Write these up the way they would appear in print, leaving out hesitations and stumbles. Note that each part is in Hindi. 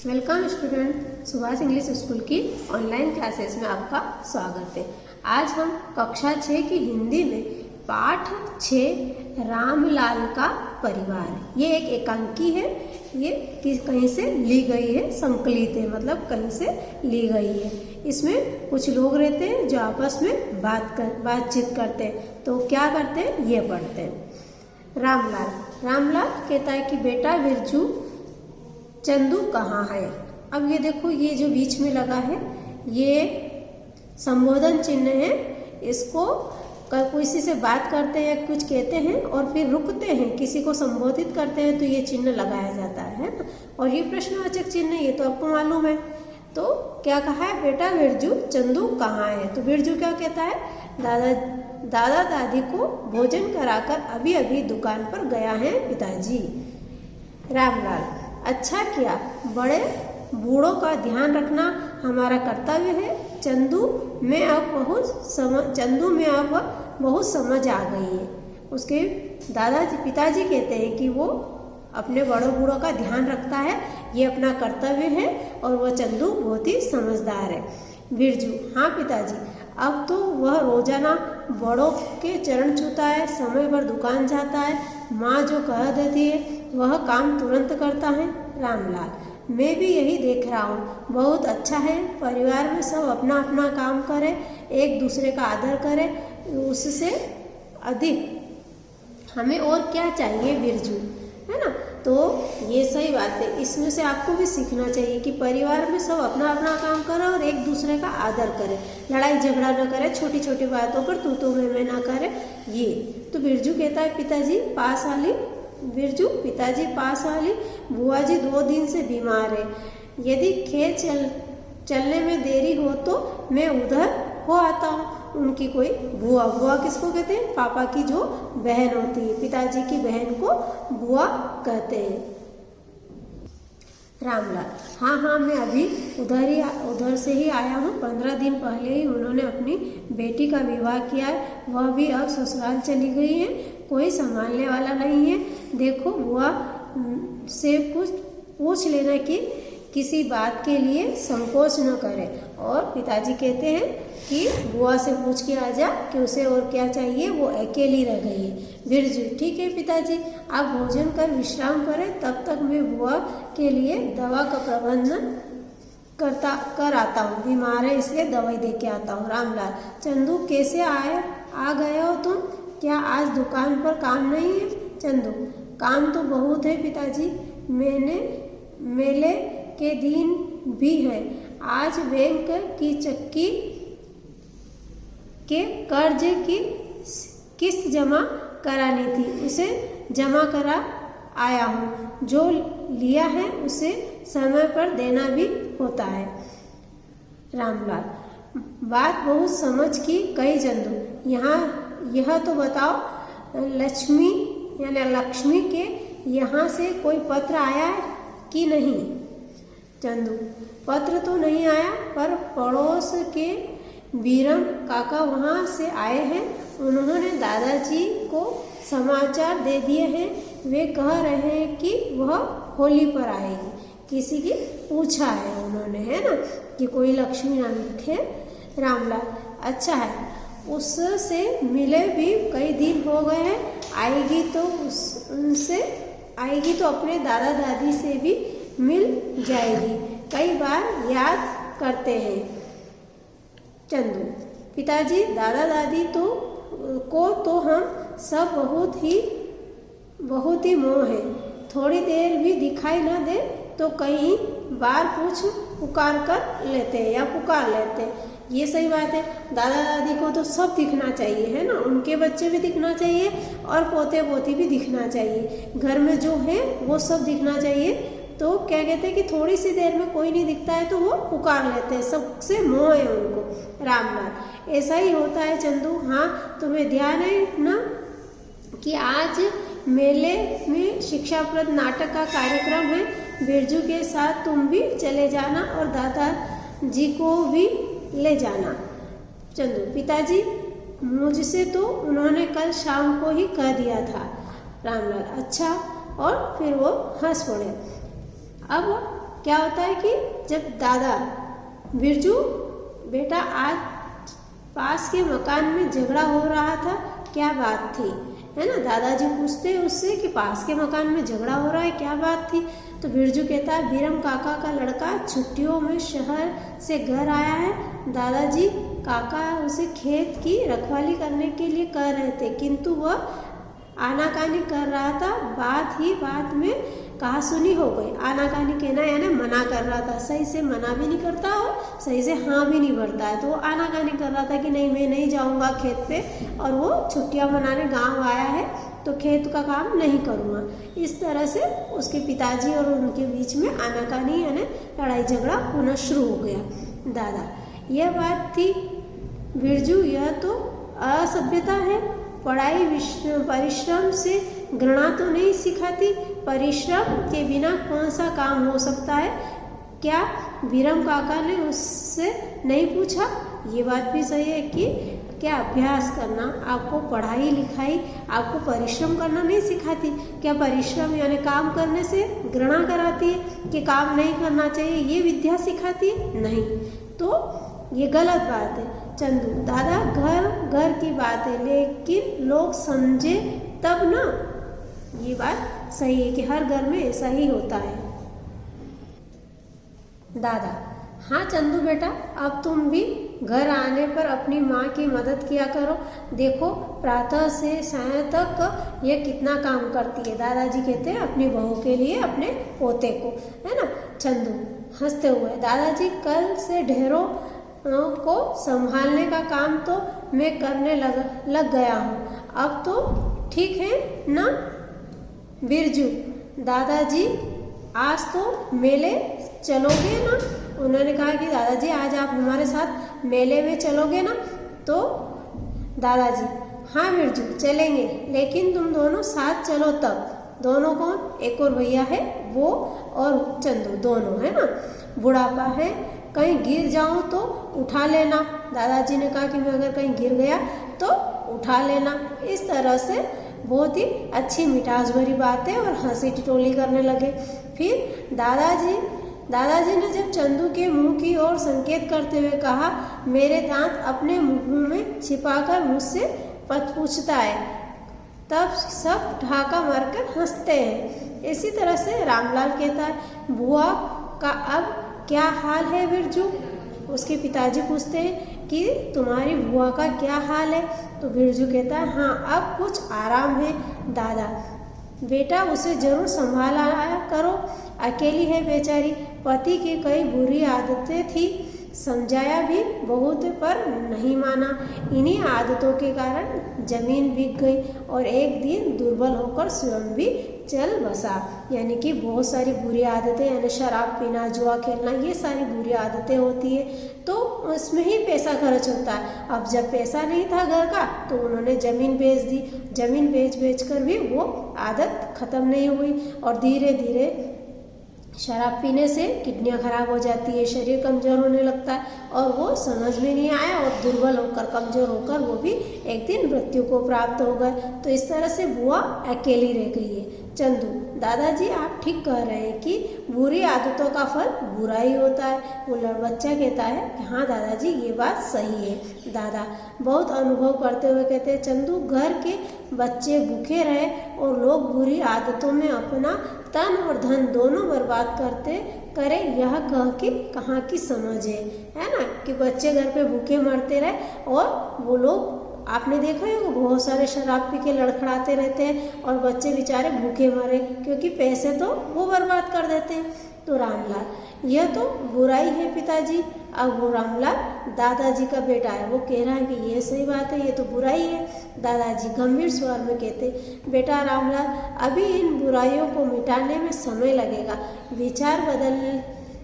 Welcome student, Subhash English school की ऑनलाइन क्लासेस में आपका स्वागत है। आज हम कक्षा 6 की हिंदी में पाठ 6 रामलाल का परिवार, ये एक एकांकी है। ये कहीं से ली गई है, संकलित है, मतलब कहीं से ली गई है। इसमें कुछ लोग रहते हैं जो आपस में बातचीत करते हैं। तो क्या करते हैं ये पढ़ते हैं। रामलाल कहता है कि बेटा बिरजू, चंदू कहाँ है। अब ये देखो, ये जो बीच में लगा है ये संबोधन चिन्ह है। इसको किसी से बात करते हैं, कुछ कहते हैं और फिर रुकते हैं, किसी को संबोधित करते हैं तो ये चिन्ह लगाया जाता है ना। और ये प्रश्नवाचक चिन्ह, ये तो आपको मालूम है। तो क्या कहा है, बेटा बिरजू, चंदू कहाँ है। तो बिरजू क्या कहता है, दादा दादी को भोजन कराकर अभी अभी दुकान पर गया है पिताजी। रामलाल, अच्छा किया, बड़े बूढ़ों का ध्यान रखना हमारा कर्तव्य है। चंदू में अब बहुत समझ आ गई है। उसके पिताजी कहते हैं कि वो अपने बड़ों बूढ़ों का ध्यान रखता है, ये अपना कर्तव्य है और वह चंदू बहुत ही समझदार है। बिरजू, हाँ पिताजी, अब तो वह रोजाना बड़ों के चरण छूता है, समय पर दुकान जाता है, माँ जो कह देती है वह काम तुरंत करता है। रामलाल, मैं भी यही देख रहा हूँ, बहुत अच्छा है। परिवार में सब अपना अपना काम करे, एक दूसरे का आदर करे, उससे अधिक हमें और क्या चाहिए बिरजू, है ना। तो ये सही बात है, इसमें से आपको भी सीखना चाहिए कि परिवार में सब अपना अपना काम करे और एक दूसरे का आदर करे, लड़ाई झगड़ा न करे, छोटी छोटी बातों पर तू मैं ना करे। ये तो बिरजू कहता है, पिताजी पास वाली बुआ जी 2 दिन से बीमार है। यदि खेत चलने में देरी हो तो मैं उधर हो आता हूँ। उनकी कोई बुआ किसको कहते हैं, पापा की जो बहन होती है, पिताजी की बहन को बुआ कहते हैं। रामलाल, हाँ, मैं अभी उधर से ही आया हूँ। 15 दिन पहले ही उन्होंने अपनी बेटी का विवाह किया है, वह भी अब ससुराल चली गई है, कोई संभालने वाला नहीं है। देखो, बुआ से कुछ पूछ लेना कि किसी बात के लिए संकोच न करे। और पिताजी कहते हैं कि बुआ से पूछ के आ जा कि उसे और क्या चाहिए, वो अकेली रह गई है। बिरजू, ठीक है पिताजी, आप भोजन कर विश्राम करें, तब तक मैं बुआ के लिए दवा का प्रबंधन कर आता हूँ, बीमार है इसलिए दवाई दे के आता हूँ। रामलाल, चंदू कैसे आ गए हो तुम, क्या आज दुकान पर काम नहीं है। चंदू, काम तो बहुत है पिताजी, मेले के दिन भी है। आज बैंक की चक्की के कर्ज की किस्त जमा करानी थी, उसे जमा करा आया हूँ। जो लिया है उसे समय पर देना भी होता है। रामलाल, बात बहुत समझ की कही चंदू। यह तो बताओ, लक्ष्मी के यहाँ से कोई पत्र आया है कि नहीं। चंदू, पत्र तो नहीं आया, पर पड़ोस के बीरम काका वहाँ से आए हैं। उन्होंने दादाजी को समाचार दे दिए हैं। वे कह रहे हैं कि वह होली पर आएगी। किसी की पूछा है उन्होंने, है ना, कि कोई लक्ष्मी नाम है। रामलाल, अच्छा है, उससे मिले भी कई दिन हो गए हैं। आएगी तो अपने दादा दादी से भी मिल जाएगी, कई बार याद करते हैं। चंदू, पिताजी, दादा दादी को तो हम सब बहुत ही मोह है। थोड़ी देर भी दिखाई न दे तो कई बार पुकार लेते हैं। ये सही बात है, दादा दादी को तो सब दिखना चाहिए, है ना, उनके बच्चे भी दिखना चाहिए और पोते पोती भी दिखना चाहिए, घर में जो है वो सब दिखना चाहिए। तो क्या कहते हैं कि थोड़ी सी देर में कोई नहीं दिखता है तो वो पुकार लेते हैं, सबसे मोह है उनको। रामलाल, ऐसा ही होता है चंदू। हाँ, तुम्हें ध्यान है ना कि आज मेले में शिक्षाप्रद नाटक का कार्यक्रम है। बिरजू के साथ तुम भी चले जाना और दादाजी को भी ले जाना। चंदू, पिताजी, मुझसे तो उन्होंने कल शाम को ही कह दिया था। रामलाल, अच्छा, और फिर वो हंस पड़े। अब क्या होता है कि जब दादा बिरजू बेटा आज पास के मकान में झगड़ा हो रहा था, क्या बात थी, है ना। दादाजी पूछते हैं उससे कि पास के मकान में झगड़ा हो रहा है, क्या बात थी। तो बिरजू कहता है बीरम काका का लड़का छुट्टियों में शहर से घर आया है। दादाजी काका उसे खेत की रखवाली करने के लिए कह रहे थे, किंतु वह आनाकानी कर रहा था। बात ही बात में कहासुनी हो गई। आनाकानी कहना यानी मना कर रहा था, सही से मना भी नहीं करता और सही से हाँ भी नहीं भरता है। तो वो आनाकानी कर रहा था कि नहीं मैं नहीं जाऊँगा खेत पे, और वो छुट्टियाँ मनाने गांव आया है तो खेत का काम नहीं करूँगा। इस तरह से उसके पिताजी और उनके बीच में आनाकानी यानी लड़ाई झगड़ा होना शुरू हो गया। दादा यह बात थी बिरजू, यह तो असभ्यता है। पढ़ाई परिश्रम से घृणा तो नहीं सिखाती। परिश्रम के बिना कौन सा काम हो सकता है। क्या बीरम काका ने उससे नहीं पूछा। ये बात भी सही है कि क्या अभ्यास करना आपको पढ़ाई लिखाई आपको परिश्रम करना नहीं सिखाती। क्या परिश्रम यानी काम करने से घृणा कराती है कि काम नहीं करना चाहिए, ये विद्या सिखाती है? नहीं, तो ये गलत बात है। चंदू दादा घर घर की बात है, लेकिन लोग समझे तब ना। ये बात सही है कि हर घर में ऐसा ही होता है। दादा हाँ चंदू बेटा, अब तुम भी घर आने पर अपनी माँ की मदद किया करो। देखो प्रातः से सायं तक ये कितना काम करती है। दादाजी कहते हैं अपनी बहू के लिए, अपने पोते को, है ना। चंदू हंसते हुए दादाजी कल से ढेरों को संभालने का काम तो मैं करने लग गया हूँ। अब तो ठीक है ना बिरजू। दादाजी आज तो मेले चलोगे ना। उन्होंने कहा कि दादाजी आज आप हमारे साथ मेले में चलोगे ना। तो दादाजी हाँ बिरजू चलेंगे, लेकिन तुम दोनों साथ चलो तब। दोनों कौन? एक और भैया है वो और चंदू, दोनों है ना। बुढ़ापा है, कहीं गिर जाऊं तो उठा लेना। दादाजी ने कहा कि मैं अगर कहीं गिर गया तो उठा लेना। इस तरह से बहुत ही अच्छी मिठास भरी बातें और हंसी टिटोली करने लगे। फिर दादाजी ने जब चंदू के मुंह की ओर संकेत करते हुए कहा, मेरे दांत अपने मुंह में छिपाकर मुझसे पूछता है, तब सब ठहाका मारकर हंसते हैं। इसी तरह से रामलाल कहता है, बुआ का अब क्या हाल है बिरजू। उसके पिताजी पूछते हैं कि तुम्हारी बुआ का क्या हाल है। तो बिरजू कहता है हाँ अब कुछ आराम है दादा। बेटा उसे जरूर संभाला करो, अकेली है बेचारी। पति की कई बुरी आदतें थी, समझाया भी बहुत पर नहीं माना। इन्हीं आदतों के कारण जमीन बिक गई और एक दिन दुर्बल होकर स्वयं भी चल बसा। यानी कि बहुत सारी बुरी आदतें, यानी शराब पीना, जुआ खेलना, ये सारी बुरी आदतें होती है, तो उसमें ही पैसा खर्च होता है। अब जब पैसा नहीं था घर का तो उन्होंने ज़मीन बेच दी। ज़मीन बेच कर भी वो आदत ख़त्म नहीं हुई और धीरे धीरे शराब पीने से किडनियाँ खराब हो जाती है, शरीर कमज़ोर होने लगता है और वो समझ में नहीं आया और दुर्बल होकर, कमज़ोर होकर वो भी एक दिन मृत्यु को प्राप्त हो गए। तो इस तरह से बुआ अकेली रह गई है। चंदू दादाजी आप ठीक कह रहे हैं कि बुरी आदतों का फल बुरा ही होता है। वो बच्चा कहता है कि हाँ दादाजी ये बात सही है। दादा बहुत अनुभव करते हुए कहते हैं, चंदू घर के बच्चे भूखे रहे और लोग बुरी आदतों में अपना तन और धन दोनों बर्बाद करे, यह कह के कहाँ की समझ है ना, कि बच्चे घर पे भूखे मरते रहे और वो लोग, आपने देखा है वो बहुत सारे शराब पी के लड़खड़ाते रहते हैं और बच्चे बेचारे भूखे मरे, क्योंकि पैसे तो वो बर्बाद कर देते हैं। तो रामलाल यह तो बुराई है पिताजी। अब वो रामलाल दादाजी का बेटा है, वो कह रहा है कि ये सही बात है, ये तो बुराई है। दादाजी गंभीर स्वर में कहते, बेटा रामलाल अभी इन बुराइयों को मिटाने में समय लगेगा। विचार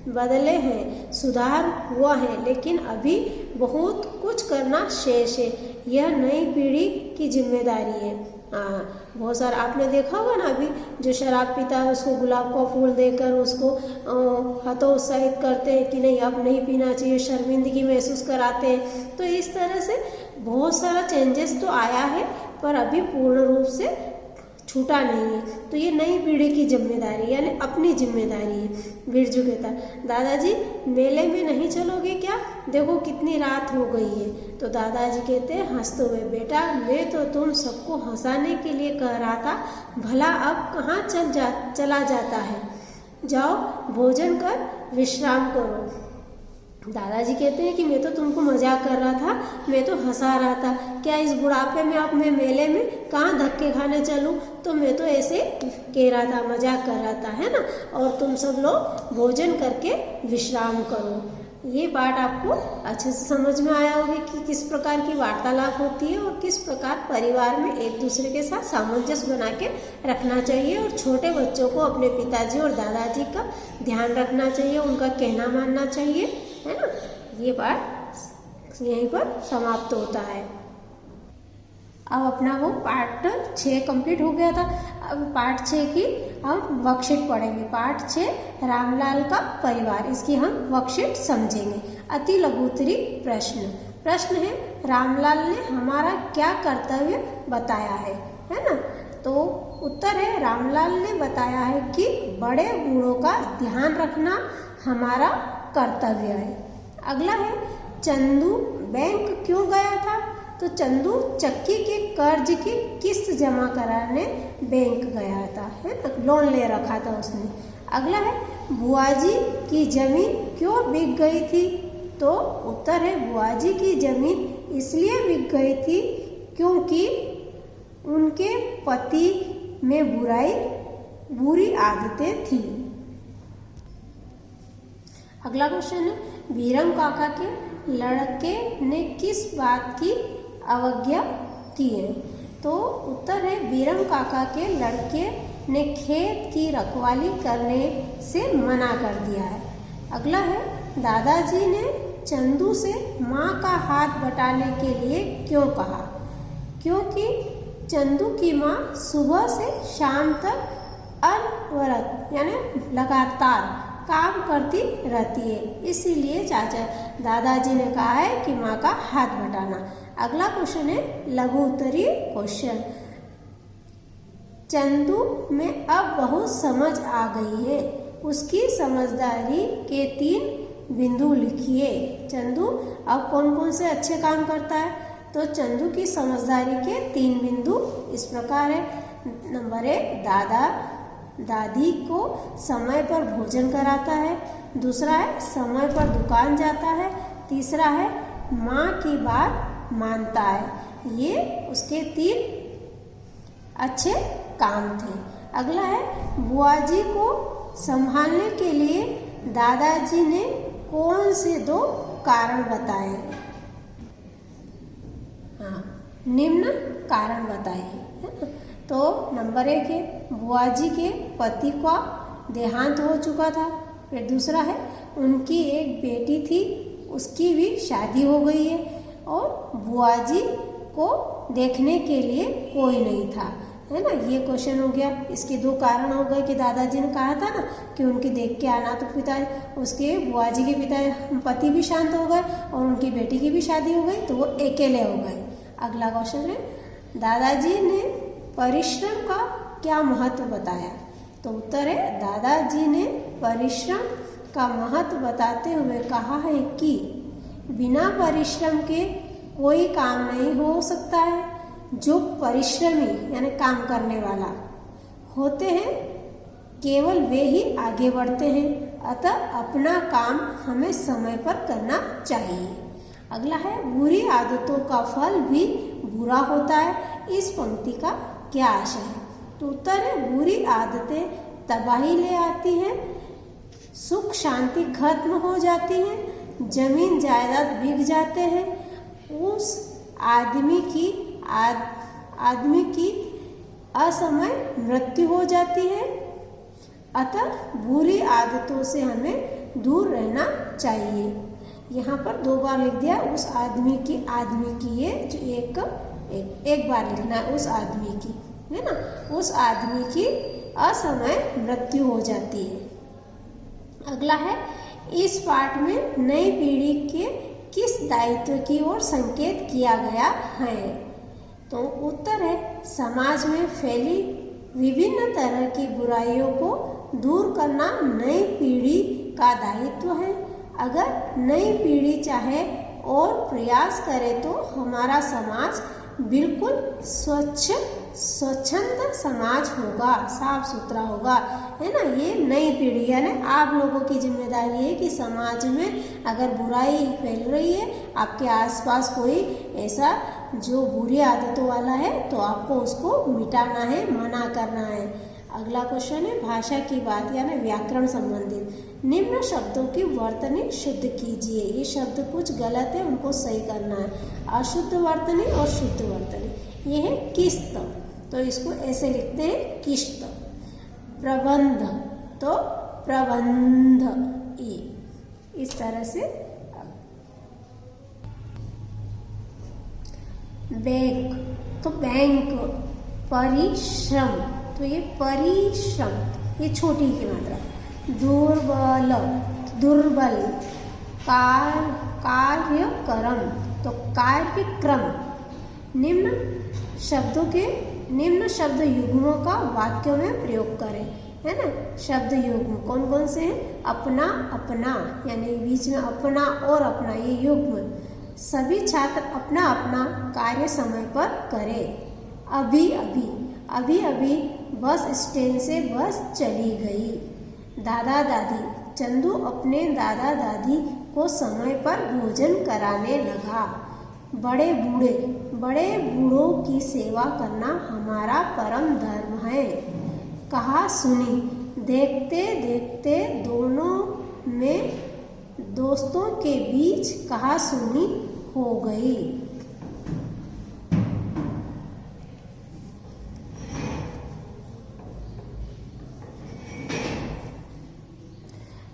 बदले हैं, सुधार हुआ है, लेकिन अभी बहुत कुछ करना शेष है। यह नई पीढ़ी की जिम्मेदारी है। बहुत सारा आपने देखा होगा ना, अभी जो शराब पीता है उसको गुलाब का फूल देकर उसको हतोत्साहित करते हैं कि नहीं अब नहीं पीना चाहिए, शर्मिंदगी महसूस कराते हैं। तो इस तरह से बहुत सारा चेंजेस तो आया है, पर अभी पूर्ण रूप से छूटा नहीं है। तो ये नई पीढ़ी की जिम्मेदारी यानी अपनी जिम्मेदारी है। बिरजू कहता है, दादाजी मेले में नहीं चलोगे क्या? देखो कितनी रात हो गई है। तो दादाजी कहते हैं हंसते हुए, बेटा मैं तो तुम सबको हंसाने के लिए कह रहा था, भला अब कहाँ चला जाता है। जाओ भोजन कर विश्राम करो। दादाजी कहते हैं कि मैं तो तुमको मजाक कर रहा था, मैं तो हंसा रहा था। क्या इस बुढ़ापे में अब मैं मेले में कहाँ धक्के खाने चलूँ? तो मैं तो ऐसे कह रहा था, मजाक कर रहा था, है ना। और तुम सब लोग भोजन करके विश्राम करो। ये पाठ आपको अच्छे से समझ में आया होगा कि किस प्रकार की वार्तालाप होती है और किस प्रकार परिवार में एक दूसरे के साथ सामंजस्य बना के रखना चाहिए और छोटे बच्चों को अपने पिताजी और दादाजी का ध्यान रखना चाहिए, उनका कहना मानना चाहिए, है ना। ये पाठ यहीं पर समाप्त होता है। अब अपना वो पार्ट 6 कंप्लीट हो गया था। अब पार्ट 6 की हम वर्कशीट पढ़ेंगे। पार्ट 6 रामलाल का परिवार, इसकी हम वर्कशीट समझेंगे। अति लघुत्तरी प्रश्न है, रामलाल ने हमारा क्या कर्तव्य बताया है ना। तो उत्तर है, रामलाल ने बताया है कि बड़े बूढ़ों का ध्यान रखना हमारा कर्तव्य है। अगला है, चंदू बैंक क्यों गया था? तो चंदू चक्की के कर्ज की किस्त जमा कराने बैंक गया था, है ना, लोन ले रखा था उसने। अगला है, बुआजी की जमीन क्यों बिक गई थी? तो उत्तर है, बुआजी की जमीन इसलिए बिक गई थी क्योंकि उनके पति में बुरी आदतें थी। अगला क्वेश्चन है, बीरम काका के लड़के ने किस बात की अवज्ञा की है? तो उत्तर है, बीरम काका के लड़के ने खेत की रखवाली करने से मना कर दिया है। अगला है, दादाजी ने चंदू से माँ का हाथ बटाने के लिए क्यों कहा? क्योंकि चंदू की माँ सुबह से शाम तक अनवरत यानी लगातार काम करती रहती है, इसीलिए दादाजी ने कहा है कि माँ का हाथ बटाना। अगला क्वेश्चन है लघु उत्तरीय क्वेश्चन। चंदू में अब बहुत समझ आ गई है, उसकी समझदारी के 3 बिंदु लिखिए। चंदू अब कौन कौन से अच्छे काम करता है? तो चंदू की समझदारी के 3 बिंदु इस प्रकार है। नंबर 1, दादी को समय पर भोजन कराता है। दूसरा है, समय पर दुकान जाता है। तीसरा है, माँ की बात मानता है। ये उसके 3 अच्छे काम थे। अगला है, बुआजी को संभालने के लिए दादाजी ने कौन से 2 कारण बताए? हाँ, निम्न कारण बताए। तो नंबर 1 है, बुआजी के पति का देहांत हो चुका था। फिर दूसरा है, उनकी एक बेटी थी, उसकी भी शादी हो गई है और बुआजी को देखने के लिए कोई नहीं था, है ना। ये क्वेश्चन हो गया। इसके 2 कारण हो गए कि दादाजी ने कहा था ना कि उनकी देख के आना, तो उसके बुआजी के पति भी शांत हो गए और उनकी बेटी की भी शादी हो गई, तो वो अकेले हो गए। अगला क्वेश्चन है, दादाजी ने परिश्रम का क्या महत्व बताया? तो उत्तर है, दादाजी ने परिश्रम का महत्व बताते हुए कहा है कि बिना परिश्रम के कोई काम नहीं हो सकता है। जो परिश्रमी यानी काम करने वाला होते हैं, केवल वे ही आगे बढ़ते हैं। अतः अपना काम हमें समय पर करना चाहिए। अगला है, बुरी आदतों का फल भी बुरा होता है। इस पंक्ति का क्या आशय है? तो उत्तर है, बुरी आदतें तबाही ले आती हैं, सुख शांति खत्म हो जाती हैं, जमीन जायदाद बिक जाते हैं, उस आदमी की असमय मृत्यु हो जाती है। अतः बुरी आदतों से हमें दूर रहना चाहिए। यहाँ पर 2 बार लिख दिया, उस आदमी की ये जो एक बार लिखना है, उस आदमी की, है ना, उस आदमी की असमय मृत्यु हो जाती है। अगला है, इस पाठ में नई पीढ़ी के किस दायित्व की ओर संकेत किया गया है? तो उत्तर है, समाज में फैली विभिन्न तरह की बुराइयों को दूर करना नई पीढ़ी का दायित्व है। अगर नई पीढ़ी चाहे और प्रयास करे तो हमारा समाज बिल्कुल स्वच्छंद समाज होगा, साफ सुथरा होगा, है ना। ये नई पीढ़ी है ना, आप लोगों की जिम्मेदारी है कि समाज में अगर बुराई फैल रही है, आपके आसपास कोई ऐसा जो बुरी आदतों वाला है, तो आपको उसको मिटाना है, मना करना है। अगला क्वेश्चन है भाषा की बात यानी व्याकरण संबंधित। निम्न शब्दों की वर्तनी शुद्ध कीजिए। ये शब्द कुछ गलत है, उनको सही करना है। अशुद्ध वर्तनी और शुद्ध वर्तनी। ये है किस्त, तो इसको ऐसे लिखते हैं किस्त। प्रबंध तो प्रबंध, ये इस तरह से। बैंक तो बैंक। परिश्रम तो ये परिश्रम, ये छोटी की मात्रा। दुर्बल दुर्बल। कार्यक्रम तो कार्यक्रम। निम्न शब्द युग्मों का वाक्यों में प्रयोग करें, है ना। शब्द युग्म कौन कौन से हैं? अपना अपना, यानी बीच में अपना और अपना, ये युग्म। सभी छात्र अपना अपना कार्य समय पर करें। अभी अभी अभी अभी बस स्टैंड से बस चली गई। दादा दादी चंदू अपने दादा दादी को समय पर भोजन कराने लगा। बड़े बूढ़ों की सेवा करना हमारा परम धर्म है। कहा सुनी। देखते देखते दोस्तों के बीच कहा सुनी हो गई।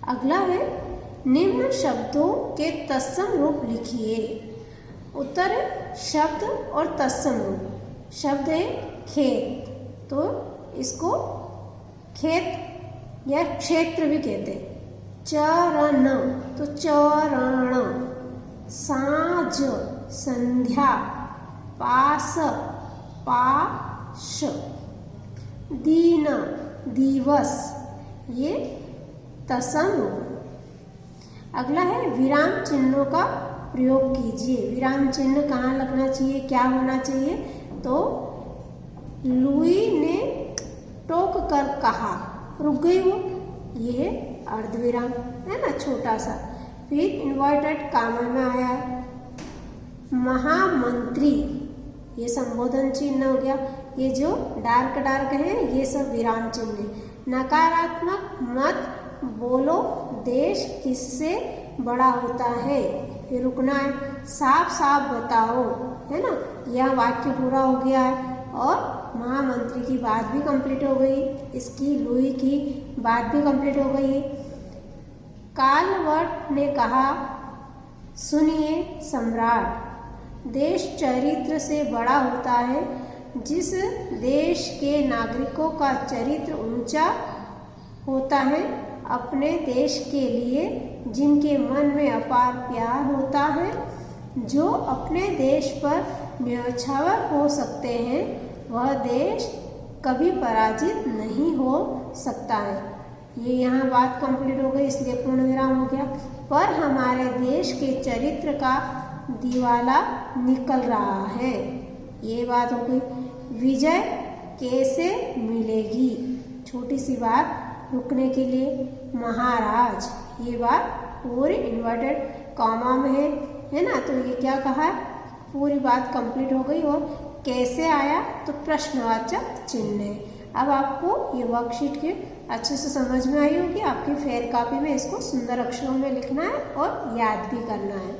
अगला है निम्न शब्दों के तत्सम रूप लिखिए। उत्तर है शब्द और तत्सम रूप। शब्द है खेत, तो इसको खेत या क्षेत्र भी कहते हैं। चरण तो चरण। साँझ संध्या। पास पाश। दिन दिवस, ये तत्सम रूप। अगला है विराम चिन्हों का प्रयोग कीजिए। विराम चिन्ह कहाँ लगना चाहिए, क्या होना चाहिए? तो लुई ने टोक कर कहा, रुक गई वो, ये अर्धविराम है ना, छोटा सा। फिर इन्वर्टेड कामा में आया महामंत्री, ये संबोधन चिन्ह हो गया। ये जो डार्क है ये सब विराम चिन्ह है। नकारात्मक मत बोलो, देश किससे बड़ा होता है, फिर रुकना है। साफ साफ बताओ, है ना, यह वाक्य पूरा हो गया है और महामंत्री की बात भी कंप्लीट हो गई, इसकी लुई की बात भी कंप्लीट हो गई। कालवर्ट ने कहा, सुनिए सम्राट, देश चरित्र से बड़ा होता है। जिस देश के नागरिकों का चरित्र ऊंचा होता है, अपने देश के लिए जिनके मन में अपार प्यार होता है, जो अपने देश पर न्यौछावर हो सकते हैं, वह देश कभी पराजित नहीं हो सकता है। ये यहाँ बात कंप्लीट हो गई, इसलिए पूर्ण विराम हो गया। पर हमारे देश के चरित्र का दिवाला निकल रहा है, ये बात हो गई। विजय कैसे मिलेगी, छोटी सी बात रुकने के लिए। महाराज, ये बात पूरी इन्वर्टेड कॉमा में है ना, तो ये क्या कहा है, पूरी बात कंप्लीट हो गई। और कैसे आया, तो प्रश्नवाचक चिन्ह है। अब आपको ये वर्कशीट के अच्छे से समझ में आई होगी। आपकी फेयर कॉपी में इसको सुंदर अक्षरों में लिखना है और याद भी करना है।